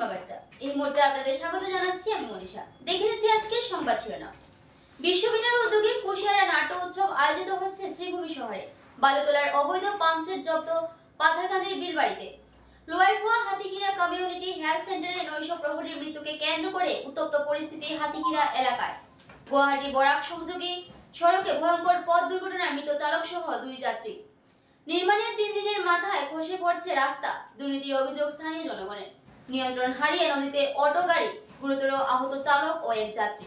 বার্তা এই মুহূর্তে আপনাদের স্বাগত জানাচ্ছি আমি মনীষা। দেখে নিচ্ছি আজকের সংবাদ শিরোনাম। বিশ্ববিদ্যালয়ের উদ্যোগে কুশিয়ারা নাট্য উৎসব আয়োজিত হচ্ছে শ্রীভূমি শহরে। বালুতলার অবৈধ পাম্পসেট জব্দ পাথারকান্দির বিলবাড়িতে। লোয়ারভুয়া হাতিকিরা কমিউনিটি হেলথ সেন্টারে নৈশ প্রহরীর মৃত্যুকে কেন্দ্র করে উত্তপ্ত পরিস্থিতি হাতিকিরা এলাকায়। গুয়াহাটি বরাক সংযোগী সড়কে ভয়ঙ্কর পথ দুর্ঘটনায় মৃত চালক সহ 2 যাত্রী। নির্মাণের 3 দিনের মাথায় খসে পড়ছে রাস্তা, দুর্নীতির অভিযোগ স্থানীয় জনগণের। নিয়ন্ত্রণ হারিয়ে নদীতে অটো গাড়ি, গুরুতর আহত চালক ও 1 যাত্রী।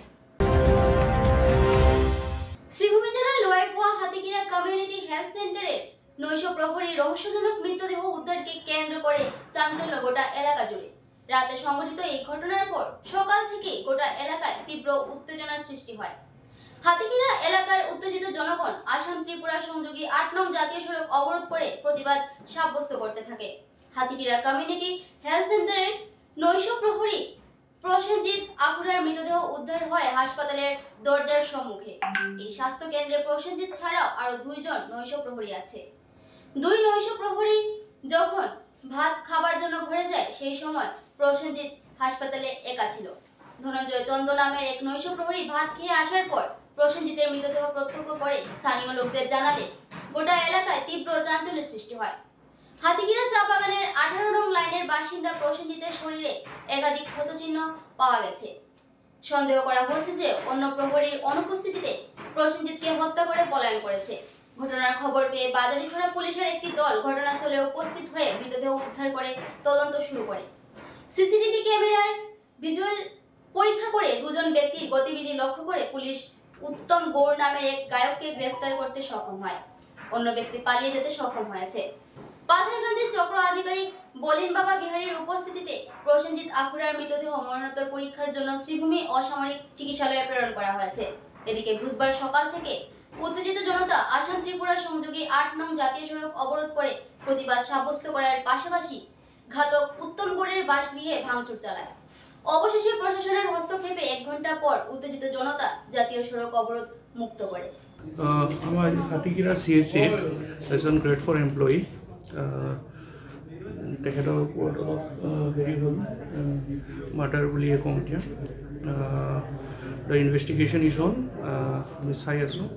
শ্রীভূমি জেলার লোয়ারভুয়া হাতিকিরা কমিউনিটি হেলথ সেন্টারে নৈশ প্রহরীর রহস্যজনক মৃতদেহ উদ্ধারকে কেন্দ্র করে চাঞ্চল্য গোটা এলাকা জুড়ে। রাতে সংঘটিত এই ঘটনার পর সকাল থেকেই গোটা এলাকায় তীব্র উত্তেজনার সৃষ্টি হয়। হাতিকিরা এলাকার উত্তেজিত জনগণ আসাম ত্রিপুরা সংযোগী 8 নং জাতীয় সড়ক অবরোধ করে প্রতিবাদ সাব্যস্ত করতে থাকে। হাতিকিরা কমিউনিটি হেলথ সেন্টারের নৈশ প্রহরী প্রসেনজিৎ আকুরার মৃতদেহ উদ্ধার হয় হাসপাতালের দরজার সম্মুখে। এই স্বাস্থ্য কেন্দ্রে প্রসেনজিৎ ছাড়াও আরো 2 জন নৈশ প্রহরী আছে। 2 নৈশ প্রহরী যখন ভাত খাবার জন্য ঘরে যায় সেই সময় প্রসেনজিৎ হাসপাতালে একা ছিল। ধনঞ্জয় চন্দ নামের এক নৈশ প্রহরী ভাত খেয়ে আসার পর প্রসেনজিতের মৃতদেহ প্রত্যক্ষ করে স্থানীয় লোকদের জানালে গোটা এলাকায় তীব্র চাঞ্চল্যের সৃষ্টি হয়। হাতিকিরা চা বাগানের 18 নং লাইনের বাসিন্দা প্রসেনজিতের শরীরে একাধিক ক্ষতচিহ্ন পাওয়া গেছে। সন্দেহ করা হচ্ছে যে অন্য প্রহরীর অনুপস্থিতিতে প্রসেনজিৎকে হত্যা করে পলায়ন করেছে। ঘটনার খবর পেয়ে বাজারিছড়া পুলিশের একটি দল ঘটনাস্থলে উপস্থিত হয়ে মৃতদেহ উদ্ধার করে তদন্ত শুরু করে। সিসিটিভি ক্যামেরার ভিজুয়াল পরীক্ষা করে 2 জন ব্যক্তির গতিবিধি লক্ষ্য করে পুলিশ উত্তম গৌর নামের এক গায়ককে গ্রেফতার করতে সক্ষম হয়। অন্য ব্যক্তি পালিয়ে যেতে সক্ষম হয়েছে। পাথারকান্দির চক্র আধিকারিক বলিন বাবা বিহারীর উপস্থিতিতে প্রসেনজিৎ আকুরার মৃতদেহ মরণোত্তর পরীক্ষার জন্য শ্রীভূমি অসামরিক চিকিৎসালয়ে প্রেরণ করা হয়েছে। এদিকে বুধবার সকাল থেকে উত্তেজিত জনতা আসাম ত্রিপুরা সংযোগী 8 নং জাতীয় সড়ক অবরোধ করে প্রতিবাদ সাব্যস্ত করার পাশাপাশি ঘাতক উত্তম গৌড়ের বাসগৃহে ভাঙচুর চালায়। অবশেষে প্রশাসনের হস্তক্ষেপে 1 ঘন্টা পর উত্তেজিত জনতা জাতীয় সড়ক অবরোধ মুক্ত করে। আমার হাতিকিরা CSA এজন গ্ৰেড 4 এমপ্লয়ি তেখেতৰ ওপৰত হেৰি হ'ল মাৰ্ডাৰ বুলিয়ে কওঁ এতিয়া। The investigation is on. আমি চাই আছোঁ।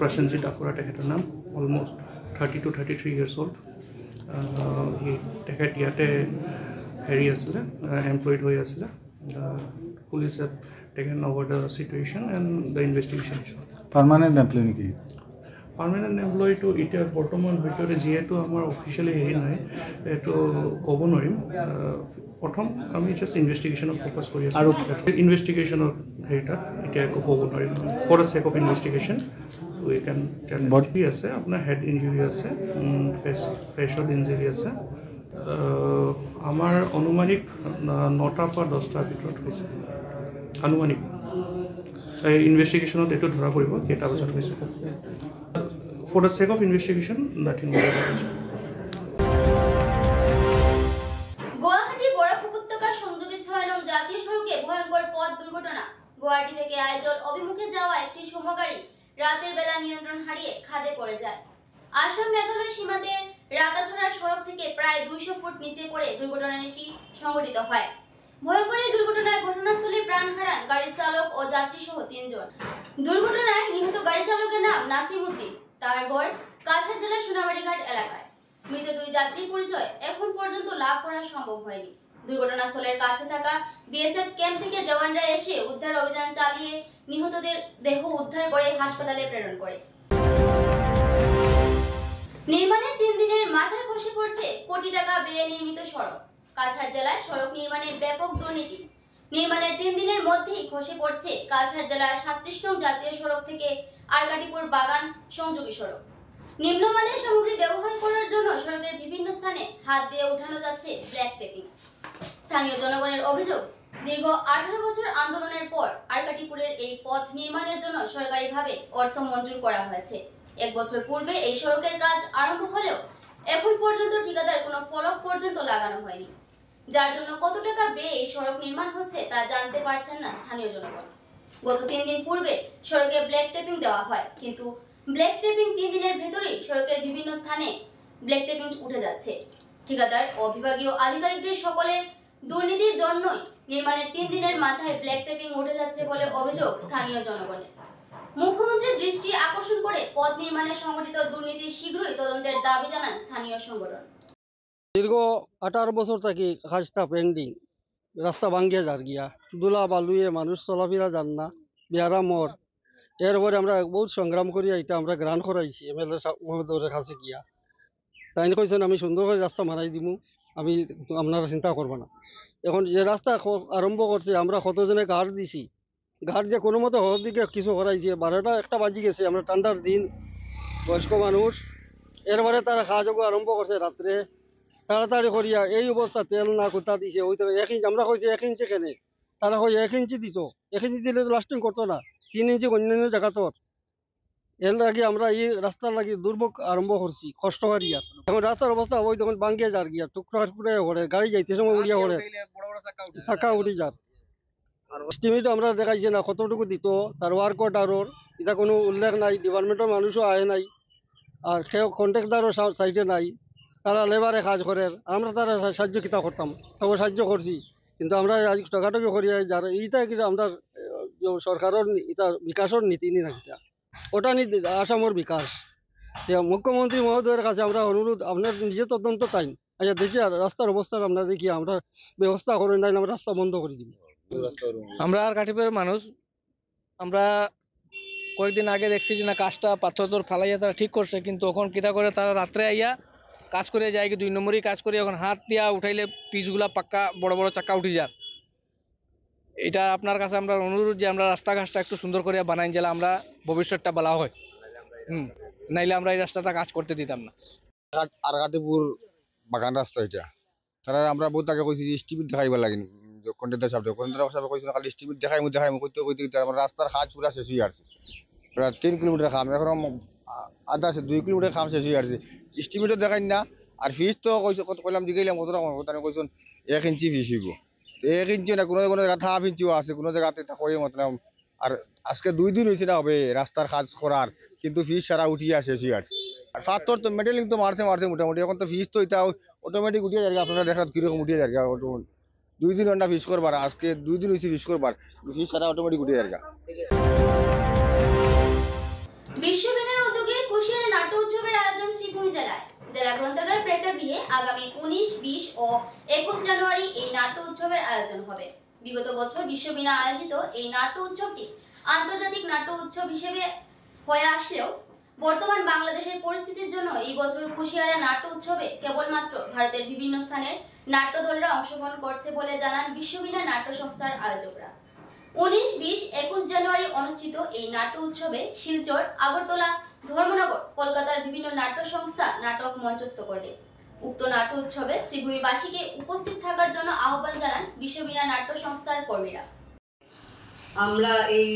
প্ৰসেনজিৎ আকুৰা তেখেতৰ নাম, অলমষ্ট 30 to 33 years old। তেখেত ইয়াতে হেৰি আছিলে, এমপ্লয়েড হৈ আছিলে। Police have taken over the situation and the investigation is on। Permanent employee নেকি? পার্মানেন্ট এমপ্লয়ি তো এতিয়া বৰ্তমান ভিতৰতে যিহেতু আমাৰ অফিচিয়েলি হেৰি নাই এইটো ক'ব নোৱাৰিম। প্ৰথম আমি জাষ্ট ইনভেষ্টিগেশ্যনত ফ'কাছ কৰি আছোঁ আৰু ইনভেষ্টিগেশ্যনৰ হেৰিটাত এতিয়া একো ক'ব নোৱাৰিম। For the check of investigation we can tell body আছে, আপোনাৰ হেড ইঞ্জুৰি আছে, ফেচুৱেল ইঞ্জুৰি আছে। আমাৰ অনুমানিক 9টাৰ পৰা 10টাৰ ভিতৰত হৈছে আনুমানিক। এই ইনভেষ্টিগেশ্যনত এইটো ধৰা পৰিব কেইটা বজাত হৈছে। For the check of investigation nothing. Guwahati Barak উপত্যকা সংযোগী 6 নং জাতীয় সড়কে ভয়ঙ্কর পথ দুর্ঘটনা। গুয়াহাটি থেকে আইজল অভিমুখে যাওয়া একটি সমগাড়ি রাতের বেলা নিয়ন্ত্রণ হারিয়ে খাদে পড়ে যায়। আসাম মেঘালয় সীমান্তের রাতাছড়ার সড়ক থেকে প্রায় 200 ফুট নিচে পড়ে দুর্ঘটনাটি সংঘটিত হয়। ভয়ঙ্কর এই দুর্ঘটনায় ঘটনাস্থলে প্রাণ হারান গাড়ির চালক ও যাত্রী সহ 3 জন। দুর্ঘটনায় নিহত গাড়ি চালকের নাম নাসিম উদ্দিন, তার গড় কাছাড় জেলার সোনাবাড়িঘাট এলাকায়। মৃত 2 যাত্রীর পরিচয় এখন পর্যন্ত লাভ করা সম্ভব হয়নি। দুর্ঘটনাস্থলের কাছে থাকা বিএসএফ ক্যাম্প থেকে জওয়ানরা এসে উদ্ধার অভিযান চালিয়ে নিহতদের দেহ উদ্ধার করে হাসপাতালে প্রেরণ করে। নির্মাণের 3 দিনের মাথায় খসে পড়ছে কোটি টাকা ব্যয়ে নির্মিত সড়ক। কাছাড় জেলায় সড়ক নির্মাণে ব্যাপক দুর্নীতি। নির্মাণের 3 দিনের মধ্যেই খসে পড়ছে কাছাড় জেলার 37 নং জাতীয় সড়ক থেকে আরকাটিপুর বাগান সংযোগী সড়ক। নিম্নমানের সামগ্রী ব্যবহার করার জন্য সড়কের বিভিন্ন স্থানে হাত দিয়ে উঠানো যাচ্ছে ব্ল্যাক টেপিং। স্থানীয় জনগণের অভিযোগ, দীর্ঘ 18 বছর আন্দোলনের পর আরকাটিপুরের এই পথ নির্মাণের জন্য সরকারিভাবে অর্থ মঞ্জুর করা হয়েছে। 1 বছর পূর্বে এই সড়কের কাজ আরম্ভ হলেও এখন পর্যন্ত ঠিকাদার কোনো ফলক পর্যন্ত লাগানো হয়নি, যার জন্য কত টাকা ব্যয়ে এই সড়ক নির্মাণ হচ্ছে তা জানতে পারছেন না স্থানীয় জনগণ। গত 3 দিন পূর্বে সড়কে ব্ল্যাক টেপিং দেওয়া হয়, কিন্তু ব্ল্যাক টেপিং 3 দিনের ভেতরেই সড়কের বিভিন্ন স্থানে ব্ল্যাক টেপিং উঠে যাচ্ছে। ঠিকাদার ও বিভাগীয় আধিকারিকদের সকলের দুর্নীতির জন্যই নির্মাণের 3 দিনের মাথায় ব্ল্যাক টেপিং উঠে যাচ্ছে বলে অভিযোগ স্থানীয় জনগণের। মুখ্যমন্ত্রীর দৃষ্টি আকর্ষণ করে পথ নির্মাণে সংঘটিত দুর্নীতির শীঘ্রই তদন্তের দাবি জানান স্থানীয় সংগঠন। দীর্ঘ 18 বছর থেকে কাজটা পেন্ডিং, রাস্তা ভাঙ্গিয়ে যার গিয়া দুলা বালুয়ে মানুষ চলাফেরা যান না, বেয়ারা মর। এরপরে আমরা বহুত সংগ্রাম করি এটা আমরা গ্রান্ট করাইছি এমএলএ মহোদয়ের কাছে গিয়া। তাই কইছেন আমি সুন্দর করে রাস্তা মারাই দিমু, আমি আপনারা চিন্তা করবো না। এখন যে রাস্তা আরম্ভ করছে আমরা কতজনে ঘাট দিছি, ঘাট দিয়ে কোনো মতো হওয়ার দিকে কিছু করাইছে, 12টা 1টা বাজি গেছে, আমরা ঠান্ডার দিন, বয়স্ক মানুষ। এরপরে তারা কাজও আরম্ভ করছে রাত্রে তাড়াতাড়ি করিয়া। এই অবস্থা তেল না কোথা দিছে ওই তো 1 ইঞ্চি, আমরা কইছি 1 ইঞ্চি কেনে, তারা কই 1 ইঞ্চি দিত, 1 ইঞ্চি দিলে তো লাস্টিং করতো না, 3 ইঞ্চি অন্যান্য জায়গা তোর। এর লাগে আমরা এই রাস্তার লাগি দুর্ভোগ আরম্ভ করছি, কষ্ট করিয়া। এখন রাস্তার অবস্থা ওই তখন ভাঙ্গিয়ে যার গিয়া, টুকরা টুকরা করে গাড়ি যাইতে সময় উড়িয়া করে চাকা উঠি যার। এস্টিমেট আমরা দেখাইছে না কতটুকু দিত, তার ওয়ার্ক অর্ডারর এটা কোনো উল্লেখ নাই, ডিপার্টমেন্টের মানুষও আয় নাই, আর কেউ কন্ট্রাক্টারও সাইডে নাই, তারা লেবারে কাজ করে। আমরা তারা সাহায্য কিতা করতাম, তবে সাহায্য করছি, কিন্তু আমরা আজ টাকাটুকু করিয়া যার এইটা কিন্তু আমরা সরকারের এটা বিকাশের নীতি নি না, ওটা নীতি আসামের বিকাশ। মুখ্যমন্ত্রী মহোদয়ের কাছে আমরা অনুরোধ, আপনার নিজে তদন্ত তাই আচ্ছা দেখি রাস্তার অবস্থা আমরা দেখি, আমরা ব্যবস্থা করে নাই আমরা রাস্তা বন্ধ করে দিব। আমরা আর কাঠিপুরের মানুষ, আমরা কয়েকদিন আগে দেখছি যে না কাজটা পাথর ফালাইয়া তারা ঠিক করছে, কিন্তু এখন কিতা করে তারা রাত্রে আইয়া কাজ করে যায় কি 2 নম্বরই কাজ করে, এখন হাত দিয়া উঠাইলে পিচগুলা পাক্কা বড় বড় চাকা উঠি যার। এটা আপনার কাছে আমরা অনুরোধ যে আমরা রাস্তাঘাটটা একটু সুন্দর করে বানাই গেলে আমরা ভবিষ্যৎটা বলা হয়। নাইলে আমরা এই রাস্তাটা কাজ করতে দিতাম না। আর কাটিপুর বাগান রাস্তা এটা তারা আমরা বহুত আগে কইছি স্টিপিড দেখাইবা লাগে, কন্ট্রাক্টর সাহেব কইছিল খালি স্টিপিড দেখাইমু কইতে কইতে আমার রাস্তার কাজ পুরা শেষ হয়ে আসছে, প্রায় 3 কিলোমিটার কাম, এখন আধা আছে 2 কিলোমিটার কাম শেষ হয়ে আসছে, স্টিপিডও দেখাই না। আর ফিস তো কইলাম দিগাইলাম কত টাকা তারা কইছেন 1 ইঞ্চি ফিস হইব, 1 ইঞ্চি না, কোনো কোনো জায়গা 1/2 ইঞ্চিও আছে, কোনো জায়গাতে কই মতলাম। আর আজকে 2 দিন হয়েছে না হবে রাস্তার কাজ করার, কিন্তু ফিস সারা উঠিয়ে শেষ হয়ে আসছে। আর পাথর তো মেটেলিং তো মারছে মোটামুটি, এখন তো ফিস তো এটা অটোমেটিক উঠিয়ে যাবে, আপনারা দেখাত কিরকম উঠিয়ে যাবে। 2 দিন ঘন্টা ফিস করবার, আজকে 2 দিন হয়েছে ফিস করবার, ফিস সারা অটোমেটিক উঠিয়ে যাবে। বিশ্ববিদ্যালয়ের উদ্যোগে কুশিয়ারা নাট্য উৎসবের আয়োজন শ্রীভূমি জেলায়। জেলা গ্রন্থাগার প্রেক্ষাগৃহে আগামী 19, 20 ও 21 জানুয়ারি এই নাট্য উৎসবের আয়োজন হবে। বিগত বছর বিশ্ববিনা আয়োজিত এই নাট্য উৎসবটি আন্তর্জাতিক নাট্য উৎসব হিসেবে হয়ে আসলেও বর্তমান বাংলাদেশের পরিস্থিতির জন্য এই বছর কুশিয়ারা নাট্য উৎসবে কেবলমাত্র ভারতের বিভিন্ন স্থানের নাট্যদলরা অংশগ্রহণ করছে বলে জানান বিশ্ববিনা নাট্য সংস্থার আয়োজকরা। 19, 20, 21 জানুয়ারি অনুষ্ঠিত এই নাট্য উৎসবে শিলচর, আগরতলা, ধর্মনগর, কলকাতার বিভিন্ন নাট্য সংস্থা নাটক মঞ্চস্থ করবে। উক্ত নাট্য উৎসবে শ্রীভূমিবাসীকে উপস্থিত থাকার জন্য আহ্বান জানান বিশ্ববিনা নাট্য সংস্থার কর্মীরা। আমরা এই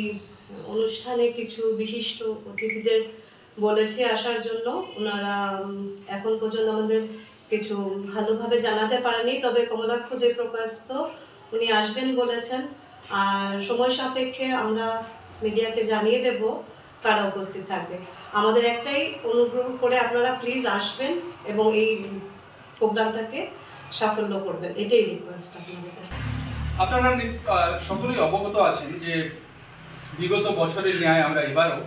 অনুষ্ঠানে কিছু বিশিষ্ট অতিথিদের বলেছি আসার জন্য, ওনারা এখন পর্যন্ত আমাদের কিছু ভালোভাবে জানাতে পারেনি, তবে কমলাক্ষ দেবপ্রকাশ তো উনি আসবেন বলেছেন। আর সময় সাপেক্ষে আমরা মিডিয়াকে জানিয়ে দেব কারা উপস্থিত থাকবে। আমাদের একটাই অনুগ্রহ করে আপনারা প্লিজ আসবেন এবং এই প্রোগ্রামটাকে সাফল্য করবেন, এটাই রিকোয়েস্ট আপনাদের কাছে। আপনারা সকলেই অবগত আছেন যে বিগত বছরের ন্যায় আমরা এবারও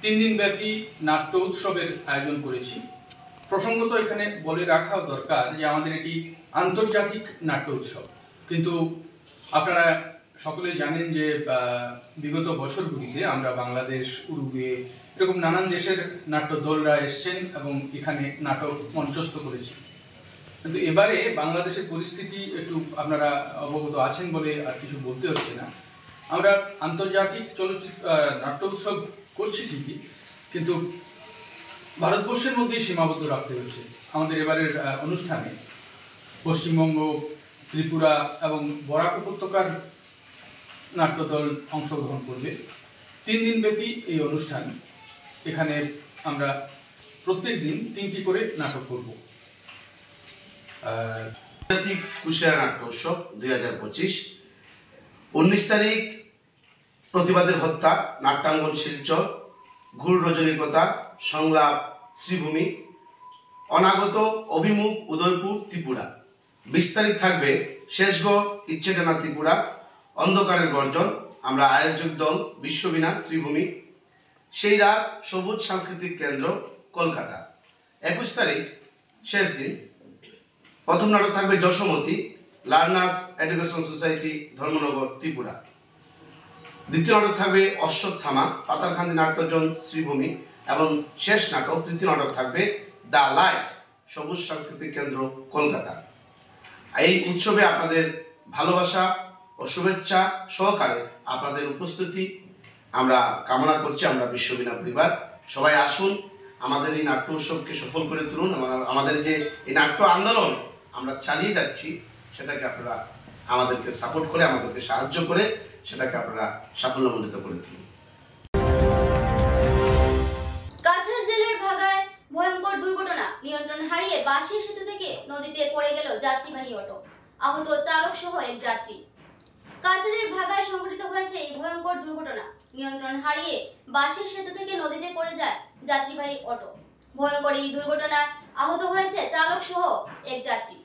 3 দিন ব্যাপী নাট্য উৎসবের আয়োজন করেছি। প্রসঙ্গত এখানে বলে রাখা দরকার যে আমাদের এটি আন্তর্জাতিক নাট্য উৎসব, কিন্তু আপনারা সকলেই জানেন যে বিগত বছরগুলিতে আমরা বাংলাদেশ, উরুগুয়ে এরকম নানান দেশের নাট্য দলরা এসছেন এবং এখানে নাটক মঞ্চস্থ করেছি। কিন্তু এবারে বাংলাদেশের পরিস্থিতি একটু আপনারা অবগত আছেন বলে আর কিছু বলতে হচ্ছে না। আমরা আন্তর্জাতিক নাট্য উৎসব করছি ঠিকই, কিন্তু ভারতবর্ষের মধ্যেই সীমাবদ্ধ রাখতে হচ্ছে। আমাদের এবারের অনুষ্ঠানে পশ্চিমবঙ্গ, ত্রিপুরা এবং বরাক উপত্যকার নাট্যদল অংশগ্রহণ করবে। 3 দিন ব্যাপী এই অনুষ্ঠান। এখানে আমরা প্রত্যেক দিন 3টি করে নাটক করব। আন্তর্জাতিক কুশিয়ারা নাট্য উৎসব 2025, 19 তারিখ প্রতিবাদের হত্যা, নাট্যাঙ্গন শিলচর, ঘুর রজনীকতা, সংলাপ শ্রীভূমি, অনাগত অভিমুখ উদয়পুর ত্রিপুরা। 20 তারিখ থাকবে শেষগড় ইচ্ছেটানা ত্রিপুরা, অন্ধকারের গর্জন, আমরা আয়োজক দল বিশ্ববীণা শ্রীভূমি। সেই রাত সবুজ সাংস্কৃতিক কেন্দ্র কলকাতা। 21 তারিখ শেষ দিন, প্রথম নাটক থাকবে Yashomati, learners education society Dharmanagar Tripura. দ্বিতীয় নাটক থাকবে অশ্বত্থামা, পাতালকান্দি নাট্যজন শ্রীভূমি। এবং শেষ নাটক তৃতীয় নাটক থাকবে দ্য লাইট, সবুজ সাংস্কৃতিক কেন্দ্র কলকাতা। এই উৎসবে আপনাদের ভালোবাসা ও শুভেচ্ছা সহকারে আপনাদের উপস্থিতি আমরা কামনা করছি। আমরা বিশ্ববীণা পরিবার সবাই আসুন, আমাদের এই নাট্য উৎসবকে সফল করে তুলুন। আমাদের যে এই নাট্য আন্দোলন আমরা চালিয়ে যাচ্ছি সেটাকে আপনারা আমাদেরকে সাপোর্ট করে, আমাদেরকে সাহায্য করে সেটাকে আপনারা সাফল্যমণ্ডিত করে তুলুন। কাছাড় জেলার ভাগায় ভয়ঙ্কর দুর্ঘটনা, নিয়ন্ত্রণ হারিয়ে বাঁশের সেতু থেকে নদীতে পড়ে গেল যাত্রীবাহী অটো, আহত চালক সহ এক যাত্রী। কাছাড়ের ভাগায় সংঘটিত হয়েছে এই ভয়ঙ্কর দুর্ঘটনা। নিয়ন্ত্রণ হারিয়ে বাঁশের সেতু থেকে নদীতে পড়ে যায় যাত্রীবাহী অটো। ভয়ঙ্কর এই দুর্ঘটনায় আহত হয়েছে চালক সহ এক যাত্রী।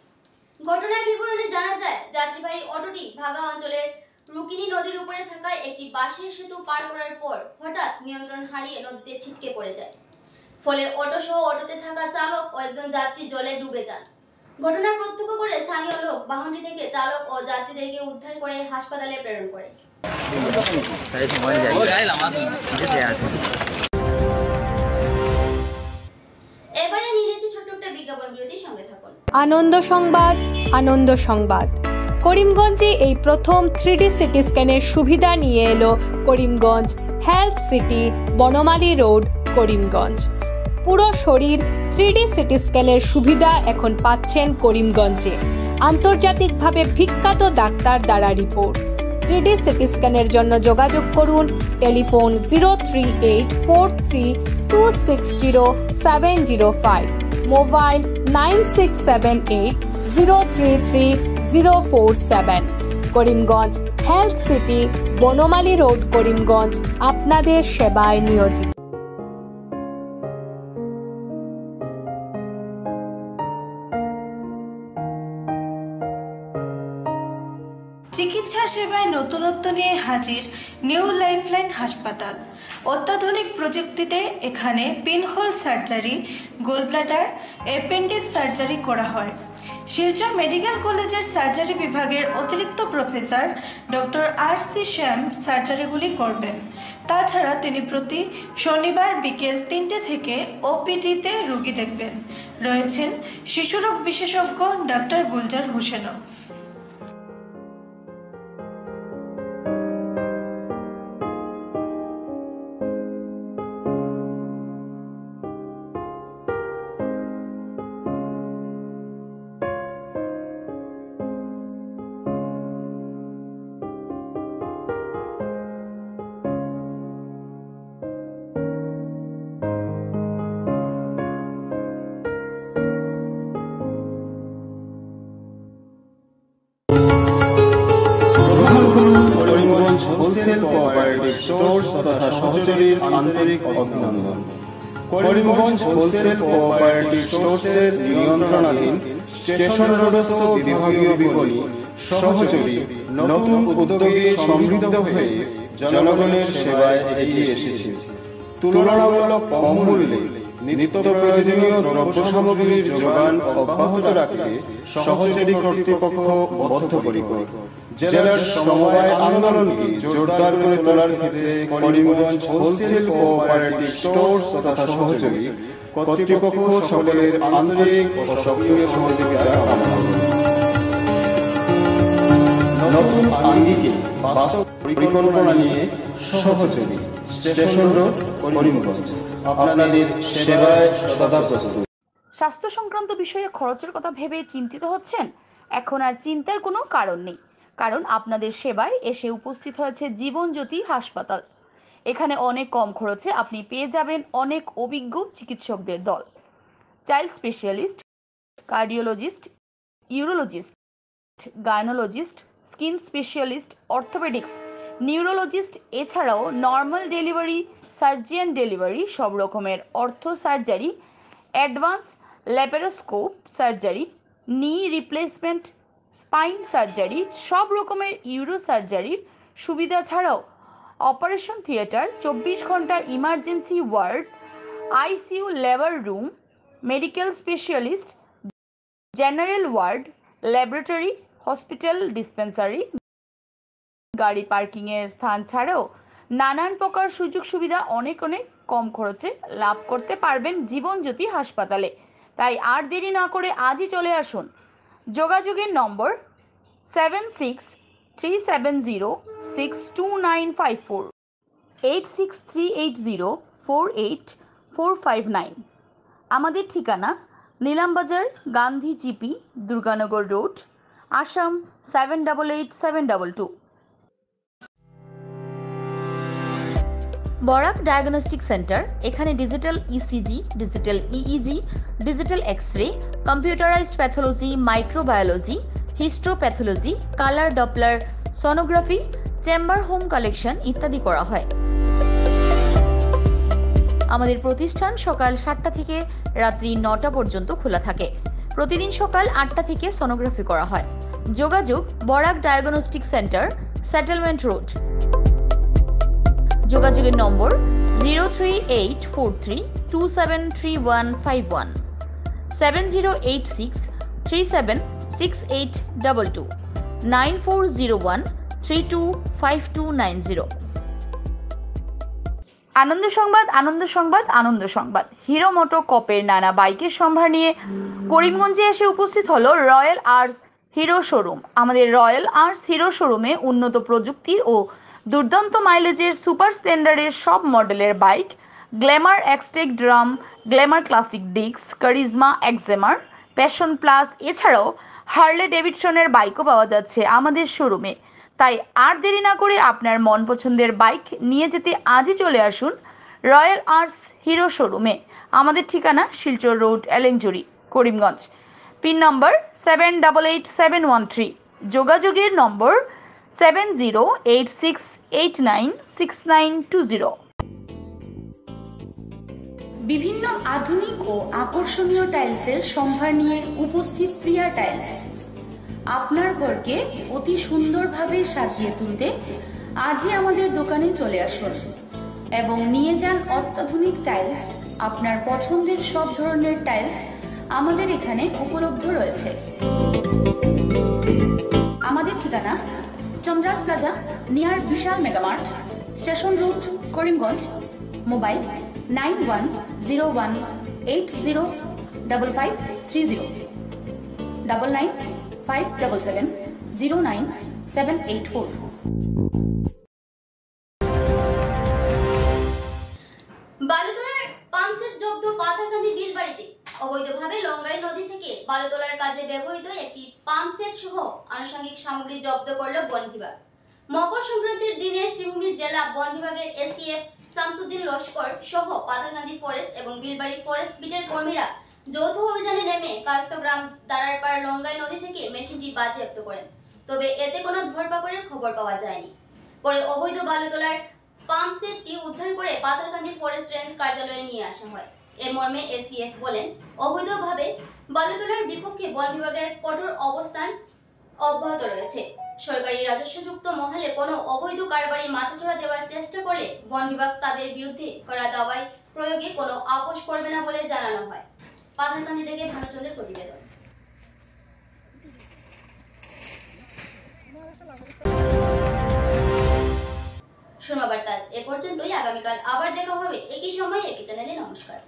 ঘটনার বিবরণে জানা যায়, যাত্রীবাহী অটোটি ভাগা অঞ্চলের রুকিনী নদীর উপরে থাকা একটি বাঁশের সেতু পার করার পর হঠাৎ নিয়ন্ত্রণ হারিয়ে নদীতে ছিটকে পড়ে যায়। ফলে অটো সহ অটোতে থাকা চালক ও একজন যাত্রী জলে ডুবে যান। ঘটনা প্রত্যক্ষ করে স্থানীয় লোক বাহনটি থেকে চালক ও যাত্রীদেরকে উদ্ধার করে হাসপাতালে প্রেরণ করে। এবারে নিয়েছি ছোট্ট একটা বিজ্ঞাপন বিরতির সঙ্গে থাকুন। আনন্দ সংবাদ, আনন্দ সংবাদ। করিমগঞ্জে এই প্রথম 3D সিটি স্ক্যানের সুবিধা নিয়ে এলো Karimganj health city, Banamali road, Karimganj. পুরো শরীর 3D সিটি স্ক্যানের সুবিধা এখন পাচ্ছেন করিমগঞ্জে। আন্তর্জাতিকভাবে বিখ্যাত ডাক্তার দ্বারা রিপোর্ট। 3D সিটি স্ক্যানের জন্য যোগাযোগ করুন telephone 03843260705, mobile 9678033047। Karimganj health city, Banamali road, Karimganj আপনাদের সেবায় নিয়োজিত। চিকিৎসা সেবায় নতুনত্ব নিয়ে হাজির নিউ লাইফলাইন হাসপাতাল। অত্যাধুনিক প্রযুক্তিতে এখানে pinhole surgery, gallbladder, appendix surgery করা হয়। শিলচর মেডিকেল কলেজের সার্জারি বিভাগের অতিরিক্ত প্রফেসর ডক্টর RC শ্যাম সার্জারিগুলি করবেন। তাছাড়া তিনি প্রতি শনিবার বিকেল 3টে থেকে OPD-তে রোগী দেখবেন। রয়েছেন শিশুরোগ বিশেষজ্ঞ ডক্টর গুলজার হোসেনও। হোলসেল কোঅপারেটিভ স্টোর্স তথা সহযোগীর আন্তরিক অভিনন্দন। করিমগঞ্জ হোলসেল কোঅপারেটিভ স্টোর্সের নিয়ন্ত্রণাধীন স্টেশন রোডস্থ বিভাগীয় বিপণী সহযোগী নতুন উদ্যোগে সমৃদ্ধ হয়ে জনগণের সেবায় এগিয়ে এসেছে। তুলনামূলক কম মূল্যে নিত্য প্রয়োজনীয় দ্রব্য সামগ্রীর যোগান অব্যাহত রাখতে সহযোগী কর্তৃপক্ষ বদ্ধপরিকর। জেলার সমবায় আন্দোলনকে জোরদার করে তোলার ক্ষেত্রে করিমগঞ্জ হোলসেল কোঅপারেটিভ স্টোর্স তথা সহযোগী কর্তৃপক্ষ সকলের আন্তরিক ও সক্রিয় সহযোগিতা কামনা করে। নতুন আঙ্গিকে বাস্তব পরিকল্পনা নিয়ে সহযোগী স্টেশন রোড, করিমগঞ্জ আপনাদের সেবায় সদা প্রস্তুত। স্বাস্থ্য সংক্রান্ত বিষয়ে খরচের কথা ভেবে চিন্তিত হচ্ছেন? এখন আর চিন্তার কোনো কারণ নেই, কারণ আপনাদের সেবায় এসে উপস্থিত হয়েছে জীবনজ্যোতি হাসপাতাল। এখানে অনেক কম খরচে আপনি পেয়ে যাবেন অনেক অভিজ্ঞ চিকিৎসকদের দল। Child specialist, cardiologist, urologist, gynaecologist, skin specialist, orthopaedics, neurologist, এছাড়াও নর্মাল ডেলিভারি, সার্জিয়ান ডেলিভারি, সব রকমের ortho surgery, advance laparoscope surgery, knee replacement, spine surgery, সব রকমের ইউরো সার্জারির সুবিধা ছাড়াও অপারেশন থিয়েটার, 24 ঘন্টা emergency ward, ICU labour room, medical specialist, general ward, laboratory, hospital dispensary, গাড়ি পার্কিংয়ের স্থান ছাড়াও নানান প্রকার সুযোগ সুবিধা অনেক কম খরচে লাভ করতে পারবেন জীবনজ্যোতি হাসপাতালে। তাই আর দেরি না করে আজই চলে আসুন। যোগাযোগের নম্বর 7637062954, 8638048459। আমাদের ঠিকানা Nilambazar, Gandhi GP, Durganagar road, Assam 788722। Barak diagnostic centre, এখানে digital ECG, digital EEG, digital X-ray, computerised pathology, microbiology, histopathology, colour Doppler sonography, chamber home collection ইত্যাদি করা হয়। আমাদের প্রতিষ্ঠান সকাল 7টা থেকে রাত্রি 9টা পর্যন্ত খোলা থাকে। প্রতিদিন সকাল 8টা থেকে সোনোগ্রাফি করা হয়। যোগাযোগ Barak diagnostic centre, settlement road. যোগাযোগের নম্বর 03843273151, 7086376822, 9401325290। আনন্দ সংবাদ, আনন্দ সংবাদ, আনন্দ সংবাদ। হিরো মোটো কপের নানা বাইকের সম্ভার নিয়ে করিমগঞ্জে এসে উপস্থিত হলো রয়্যাল আর্টস হিরো শোরুম। আমাদের রয়্যাল আর্টস হিরো শোরুমে উন্নত প্রযুক্তির ও দুর্দান্ত মাইলেজের সুপার স্প্লেন্ডারের সব মডেলের bike, Glamour Xtec drum, Glamour classic disc, Karizma XMR, Passion plus, এছাড়াও হার্লে ডেভিডসনের বাইকও পাওয়া যাচ্ছে আমাদের শোরুমে। তাই আর দেরি না করে আপনার মন পছন্দের বাইক নিয়ে যেতে আজই চলে আসুন রয়্যাল আর্টস হিরো শোরুমে। আমাদের ঠিকানা শিলচর রোড, এলেংজুরি, করিমগঞ্জ। পিন নম্বর 788713। যোগাযোগের নম্বর 7086896920। বিভিন্ন আধুনিক ও আকর্ষণীয় টাইলসের সম্ভার নিয়ে উপস্থিত প্রিয়া টাইলস। আপনার ঘরকে অতি সুন্দরভাবে সাজিয়ে তুলতে আজই আমাদের দোকানে চলে আসুন এবং নিয়ে যান অত্যাধুনিক টাইলস। আপনার পছন্দের সব ধরনের টাইলস আমাদের এখানে উপলব্ধ রয়েছে। আমাদের ঠিকানা Chandras plaza, near Vishal Megamart, station road, Karimganj. Mobile 9101805530, 9957709784। বালুতলার পাম্পসেট জব্দ পাথারকান্দি বিলবাড়িতে। অবৈধভাবে লঙ্গাই নদী থেকে বালু তোলার কাজে ব্যবহৃত একটি পাম্পসেট সহ আনুষঙ্গিক সামগ্রী জব্দ করল বন বিভাগ। মকর সংক্রান্তির দিনে শ্রীভূমি জেলা বন বিভাগের এসিএফ শামসুদ্দিন লস্কর সহ পাথারকান্দি ফরেস্ট এবং বিলবাড়ি ফরেস্ট বিটের কর্মীরা যৌথ অভিযানে নেমে কাস্তগ্রাম দাঁড়ারপাড় লঙ্গাই নদী থেকে মেশিনটি বাজেয়াপ্ত করেন। তবে এতে কোনো ধরপাকড়ের খবর পাওয়া যায়নি। পরে অবৈধ বালু তোলার পাম্পসেটটি উদ্ধার করে পাথারকান্দি ফরেস্ট রেঞ্জ কার্যালয়ে নিয়ে আসা হয়। এ মর্মে এসিএফ বলেন, অবৈধভাবে বালু তোলার বিপক্ষে বন বিভাগের কঠোর অবস্থান অব্যাহত রয়েছে। সরকারি রাজস্বযুক্ত মহলে কোনো অবৈধ কারবারি মাথাছড়া দেওয়ার চেষ্টা করলে বন বিভাগ তাদের বিরুদ্ধে করা দাওয়াই প্রয়োগে কোনো আপোষ করবে না বলে জানানো হয়। পাথারকান্দি থেকে ভানুচন্দ্রের প্রতিবেদন। শোনাবার তাজ এ পর্যন্তই। আগামীকাল আবার দেখা হবে একই সময়ে একই চ্যানেলে। নমস্কার।